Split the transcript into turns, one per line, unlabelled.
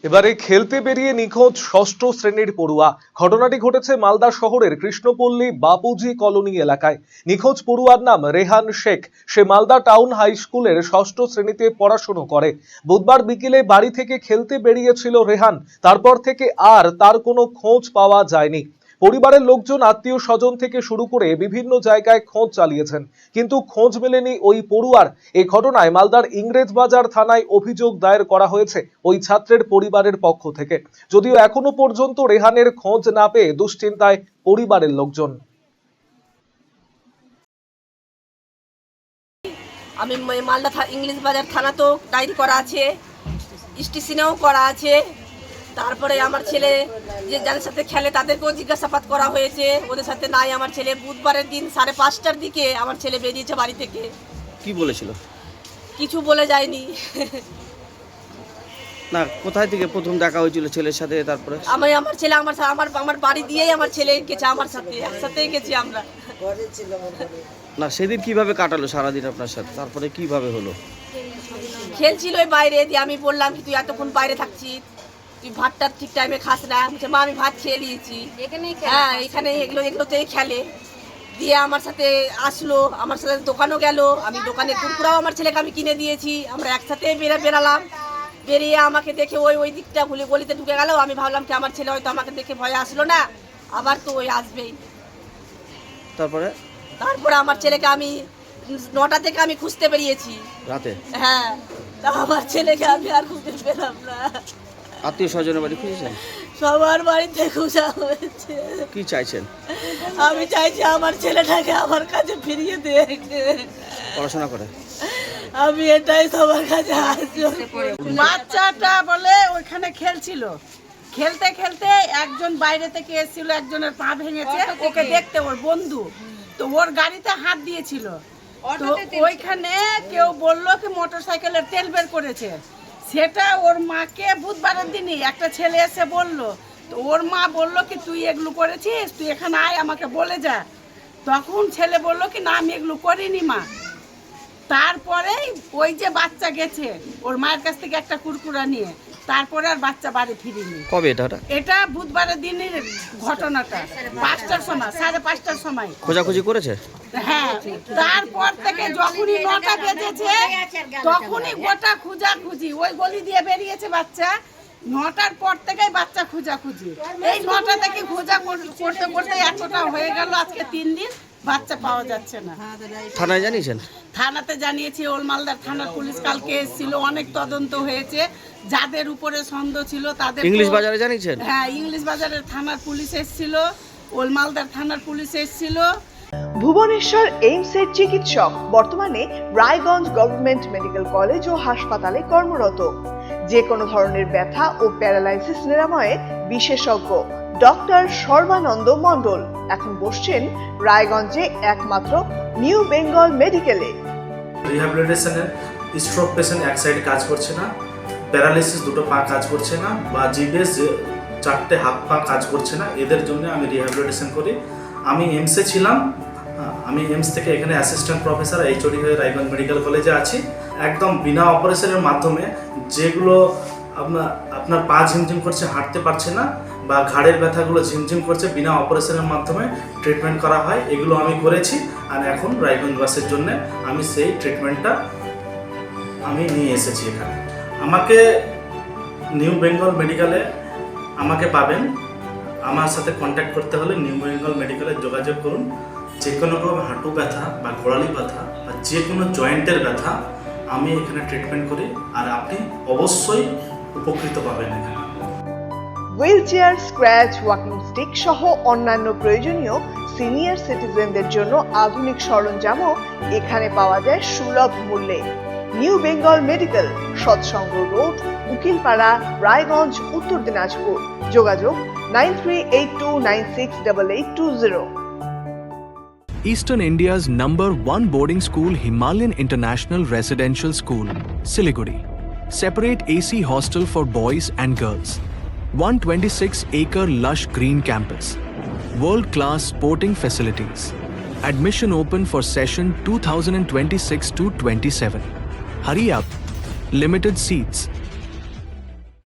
এবারে খেলতে বেরিয়ে নিখোঁজ ষষ্ঠ শ্রেণীর পড়ুয়া। ঘটনাটি ঘটেছে মালদা শহরের কৃষ্ণপল্লী বাপুজি কলোনি এলাকায়। নিখোঁজ পড়ুয়ার নাম রেহান শেখ। সে মালদা টাউন হাই স্কুলের ষষ্ঠ শ্রেণীতে পড়াশোনা করে। বুধবার বিকেলে বাড়ি থেকে খেলতে বেরিয়েছিল রেহান। তারপর থেকে আর তার কোনো খোঁজ পাওয়া যায়নি। পরিবারের লোকজন, আত্মীয় স্বজন থেকে শুরু করে বিভিন্ন জায়গায় খোঁজ চালিয়েছেন, কিন্তু খোঁজ মেলেনি ওই পড়ুয়ার। এই ঘটনায় মালদার ইংরেজবাজার থানায় অভিযোগ দায়ের করা হয়েছে ওই ছাত্রের পরিবারের পক্ষ থেকে। যদিও এখনো পর্যন্ত রেহানের খোঁজ না পেয়ে দুশ্চিন্তায় পরিবারের লোকজন।
আমি মালদা ইংরেজবাজার থানা তো ডায়েরি করা আছে, স্টেশনেও করা আছে। তারপরে আমার ছেলে যে যাদের সাথে খেলে তাদেরকেও জিজ্ঞাসাবাদ করা হয়েছে, ওদের সাথে নাই আমার ছেলে। বুধবারের দিন 5:30টার দিকে আমার ছেলে বেরিয়েছে বাড়ি থেকে।
কি বলেছিল?
কিছু বলে যায়নি।
না, কোথায় থেকে প্রথম দেখা হয়েছিল ছেলের সাথে? তারপরে
আমার ছেলে আমার বাড়ি দিয়েই আমার ছেলে গেছে, আমার সাথে একসাথেই গেছি আমরা।
না, সেদিন কিভাবে কাটালো সারাদিন আপনার সাথে? তারপরে কিভাবে হলো?
খেলছিল বাইরে, দিয়ে আমি বললাম কি তুই এতক্ষণ বাইরে থাকছিস, তুই ভাতটা ঠিক টাইমে খাস না। বলছে মা আমি ভাত খেয়ে নিয়েছি। হ্যাঁ, এখানে এগুলোতেই খেলে। দিয়ে আমার সাথে আসলো, আমার সাথে দোকানও গেল। আমি দোকানে কুরকুরাও আমার ছেলেকে আমি কিনে দিয়েছি। আমরা একসাথে বেরালাম। বেরিয়ে আমাকে দেখে ওই দিকটা গলিতে ঢুকে গেল। আমি ভাবলাম কি আমার ছেলে হয়তো আমাকে দেখে ভয়ে আসলো না, আবার তো ওই আসবেই।
তারপরে
আমার ছেলেকে আমি 9টা থেকে আমি খুঁজতে বেরিয়েছি
রাতে।
হ্যাঁ, তা আমার ছেলেকে আমি আর খুঁজে পেলাম না।
আত্মীয় স্বজনের বাড়ি খুঁজেছেন?
সবার বাড়িতে খোঁজা হয়েছে।
কি চাইছেন?
আমি চাইছি আমার ছেলেটাকে আমার কাছে ফিরিয়ে দেখ।
পড়াশোনা করে
আমি এটাই সবার কাছে
বাচ্চাটা বলে ওইখানে খেলছিল, খেলতে খেলতে একজন বাইরে থেকে এসেছিল, একজনের পা ভেঙেছে। ওকে দেখতে ওর বন্ধু তো ওর গাড়িতে হাত দিয়েছিল। তো ওইখানে কেউ বললো কি মোটরসাইকেলের তেল বের করেছে। সেটা ওর মাকে বুধবারের দিনই একটা ছেলে এসে বললো। তো ওর মা বললো কি তুই এগুলো করেছিস, তুই এখানে আয় আমাকে বলে যা। তখন ছেলে বললো কি না আমি এগুলো করিনি মা। তারপরে ওই যে বাচ্চা গেছে ওর মায়ের কাছ থেকে একটা কুরকুরা নিয়ে, তারপরে আর বাচ্চা বাড়ি ফিরিনি।
কবে
এটা বুধবারের দিনের ঘটনাটা, 5টার সময়, 5:30টার সময়
খোঁজাখুঁজি করেছে।
হ্যাঁ, তারপর থেকে যখনই 9টা বেজেছে তখনই গোটা খুঁজাখুঁজি। ওই গলি দিয়ে বেরিয়েছে বাচ্চা। 9টার পর থেকেই বাচ্চা খুঁজাখুঁজি। এই 9টা থেকে খোঁজা করতে করতে এতটা হয়ে গেল, আজকে 3 দিন বাচ্চা পাওয়া যাচ্ছে না।
থানায় জানিয়েছেন?
থানাতে জানিয়েছি। ওল মালদার থানার পুলিশ কালকে এসেছিল, অনেক তদন্ত হয়েছে। যাদের উপরে সন্দেহ ছিল তাদের
ইংলিশ বাজারে জানিয়েছেন?
হ্যাঁ, ইংলিশ বাজারের থানার পুলিশ এসেছিল, ওল মালদার থানার পুলিশ এসেছিল।
ভুবনেশ্বর এইমসের চিকিৎসক বর্তমানে রায়গঞ্জ গভর্নমেন্ট মেডিকেল কলেজ ও হাসপাতালে কর্মরত। যে কোনো ধরনের ব্যথা ও প্যারালাইসিস নিরাময়ে বিশেষজ্ঞ ডক্টর সর্বানন্দ মণ্ডল এখন বসছেন রায়গঞ্জে একমাত্র নিউ বেঙ্গল মেডিকেলে।
রিহ্যাবিলিটেশনের স্ট্রোক পেশেন্ট এক সাইডে কাজ করছে না, প্যারালাইসিস দুটো পা কাজ করছে না, বা জিবিএস 4টে হাত পা কাজ করছে না, এদের জন্য আমি রিহ্যাবিলিটেশন করি। আমি এমসে ছিলাম, আমি এমস থেকে এখানে অ্যাসিস্ট্যান্ট প্রফেসর এইচওডি হয়ে রায়গঞ্জ মেডিকেল কলেজে আছি। একদম বিনা অপারেশনের মাধ্যমে যেগুলো আপনার পা ঝিমঝিম করছে, হাঁটতে পারছে না, বা ঘাড়ের ব্যথাগুলো ঝিমঝিম করছে, বিনা অপারেশনের মাধ্যমে ট্রিটমেন্ট করা হয়। এগুলো আমি করেছি, আর এখন রায়গঞ্জবাসীর জন্য আমি সেই ট্রিটমেন্টটা আমি নিয়ে এসেছি এখানে। আমাকে নিউ বেঙ্গল মেডিকেলে আমাকে পাবেন। আমার সাথে কন্ট্যাক্ট করতে হলে নিউ বেঙ্গল মেডিকেলে যোগাযোগ করুন। যে কোনো রকম হাঁটু ব্যথা বা গোড়ালি ব্যথা বা যে কোনো জয়েন্টের ব্যথা আমি এখানে ট্রিটমেন্ট করি, আর আপনি অবশ্যই উপকৃত পাবেন এখানে।
হুইলচেয়ার, স্ক্র্যাচ, ওয়াকিং স্টিক সহ অন্যান্য প্রয়োজনীয় সিনিয়র সিটিজেনদের জন্য আধুনিক সরঞ্জামও এখানে পাওয়া যায় সুলভ মূল্যে। নিউ বেঙ্গল মেডিকেল, সৎসঙ্গ রোড, উকিলপাড়া, রায়গঞ্জ, উত্তর দিনাজপুর। যোগাযোগ 9382968820।
Eastern India's #1 boarding school, Himalayan International Residential School, Siliguri. Separate AC hostel for boys and girls. 126-acre lush green campus. World-class sporting facilities. Admission open for session 2026 to 27. Hurry up. Limited seats.